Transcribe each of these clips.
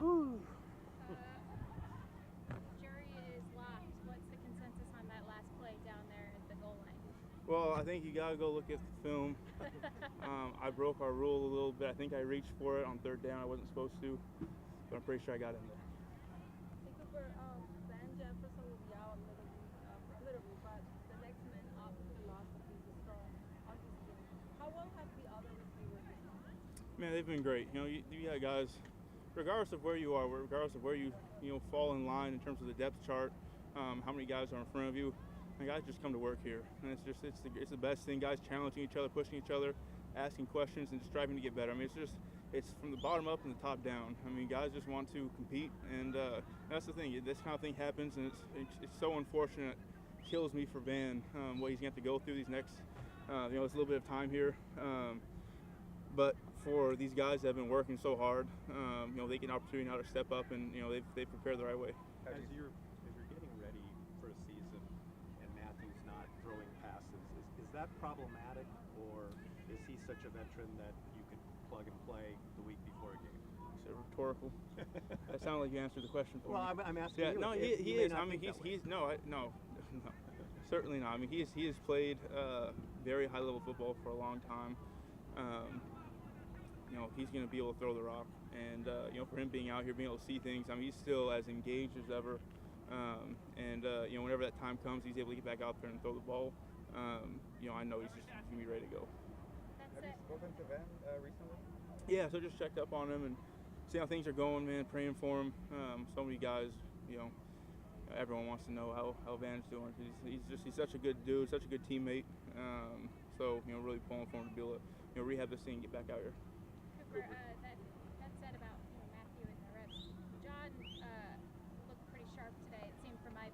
Jury is locked. What's the consensus on that last play down there at the goal line? Well, I think you gotta go look at the film. I broke our rule a little bit. I think I reached for it on third down. I wasn't supposed to, but I'm pretty sure I got in there. Hey Cooper, Van Jefferson will be out a little bit, but the next man up is the loss of his star on this game. How well have the other receivers been? Man, they've been great. You got guys, regardless of where you are, regardless of where you fall in line in terms of the depth chart, how many guys are in front of you. And guys just come to work here, and it's the best thing. Guys challenging each other, pushing each other, asking questions, and just striving to get better. I mean, it's from the bottom up and the top down. I mean, guys just want to compete, and that's the thing. This kind of thing happens, and it's so unfortunate. It kills me for Van, what he's going to have to go through these next, it's a little bit of time here. But for these guys that have been working so hard, they get an opportunity now to step up, and they've prepared the right way. As you're getting ready for a season and Matthew's not throwing passes, is that problematic, or is he such a veteran that you can plug and play the week before a game? Is it rhetorical? That sounded like you answered the question for me. Well, I'm asking you. No, he is. I mean, no, certainly not. I mean, he has played very high level football for a long time. He's going to be able to throw the rock, and for him being out here, being able to see things, I mean, he's still as engaged as ever. Whenever that time comes, he's able to get back out there and throw the ball. I know he's going to be ready to go. Have you spoken to Van recently? Yeah, so just checked up on him and see how things are going, man. Praying for him. So many guys, everyone wants to know how Van's doing. He's such a good dude, such a good teammate. Really pulling for him to be able to rehab this thing and get back out here. Cooper, that said about Matthew and the rest. John looked pretty sharp today. It seemed from my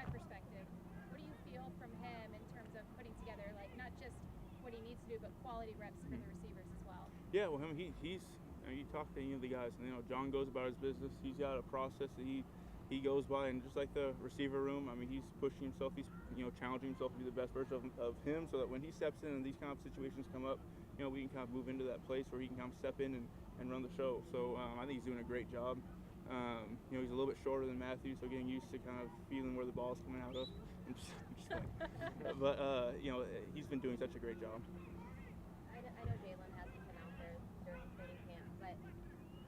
perspective. What do you feel from him in terms of putting together, like, not just what he needs to do, but quality reps for the receivers as well? Yeah, well, he's. You talk to any of the guys, and John goes about his business. He's got a process that he goes by, and just like the receiver room, I mean, he's pushing himself. He's challenging himself to be the best version of him, so that when he steps in and these kind of situations come up, we can kind of move into that place where he can kind of step in and run the show. So I think he's doing a great job. He's a little bit shorter than Matthew, so getting used to kind of feeling where the ball's coming out of. I'm just kidding. But he's been doing such a great job. I know Jalen hasn't been out there during training camp, but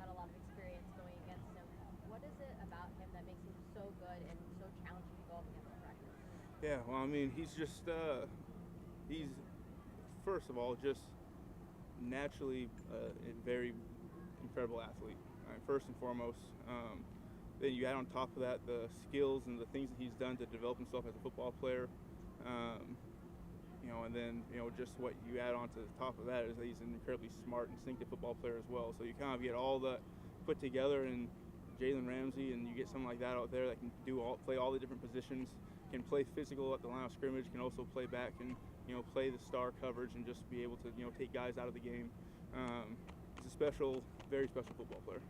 had a lot of experience going against him. What is it about him that makes him so good and so challenging to go up against in practice? Yeah, well, I mean, he's just he's first of all just naturally a very incredible athlete. Right, first and foremost. Then you add on top of that the skills and the things that he's done to develop himself as a football player. And then just what you add on to the top of that is that he's an incredibly smart, instinctive football player as well. So you kind of get all that put together in Jalen Ramsey, and you get someone like that out there that can play all the different positions, can play physical at the line of scrimmage, can also play back and play the star coverage and just be able to take guys out of the game. He's a very special football player.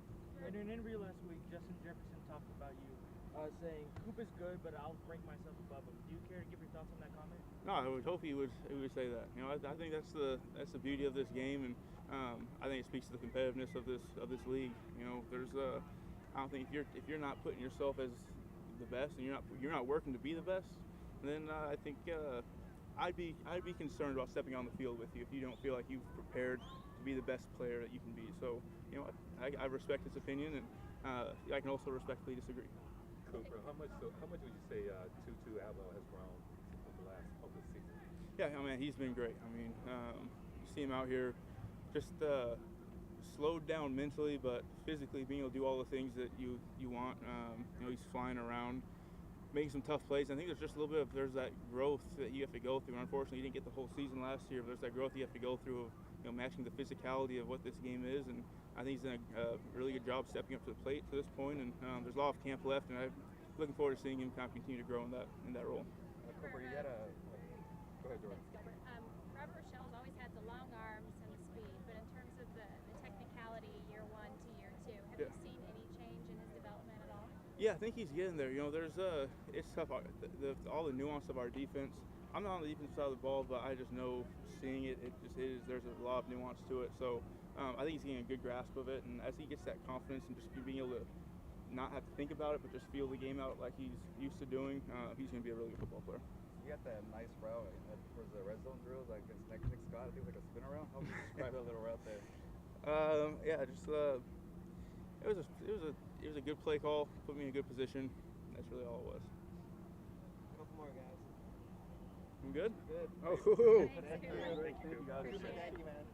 In an interview last week, Justin Jefferson talked about you, saying Coop is good, but I'll rank myself above him. Do you care to give your thoughts on that comment? No, I would hope he would say that. I think that's the beauty of this game, and I think it speaks to the competitiveness of this league. I don't think if you're not putting yourself as the best and you're not working to be the best, then I think I'd be concerned about stepping on the field with you if you don't feel like you've prepared to be the best player that you can be. So I respect his opinion, and I can also respectfully disagree. Cooper, how much would you say Tutu Atwell has grown over the season? Yeah, I mean, he's been great. I mean, you see him out here just slowed down mentally, but physically being able to do all the things that you want. He's flying around, making some tough plays. I think there's just a little bit there's that growth that you have to go through. Unfortunately, you didn't get the whole season last year, but there's that growth you have to go through of matching the physicality of what this game is. And I think he's done a really good job stepping up to the plate to this point. And there's a lot of camp left, and I'm looking forward to seeing him kind of continue to grow in that role. Cooper, you got a go ahead, Jordan. Robert Rochelle's always had the long arms and the speed, but in terms of the technicality, year 1 to year 2, have you seen any change in his development at all? Yeah, I think he's getting there. There's it's tough. All the nuance of our defense. I'm not on the defensive side of the ball, but I just know seeing it, it just is. There's a lot of nuance to it. So I think he's getting a good grasp of it, and as he gets that confidence and just being able to not have to think about it, but just feel the game out like he's used to doing, he's going to be a really good football player. You got that nice route towards the red zone drills, like against Nick Scott. I think it was like a spin around. How would you describe that little route there? Yeah, just it was a good play call, put me in a good position. That's really all it was. A couple more, guys. I'm good? Good. Oh, Thanks, Cooper. Thank you, guys. Thank you, man.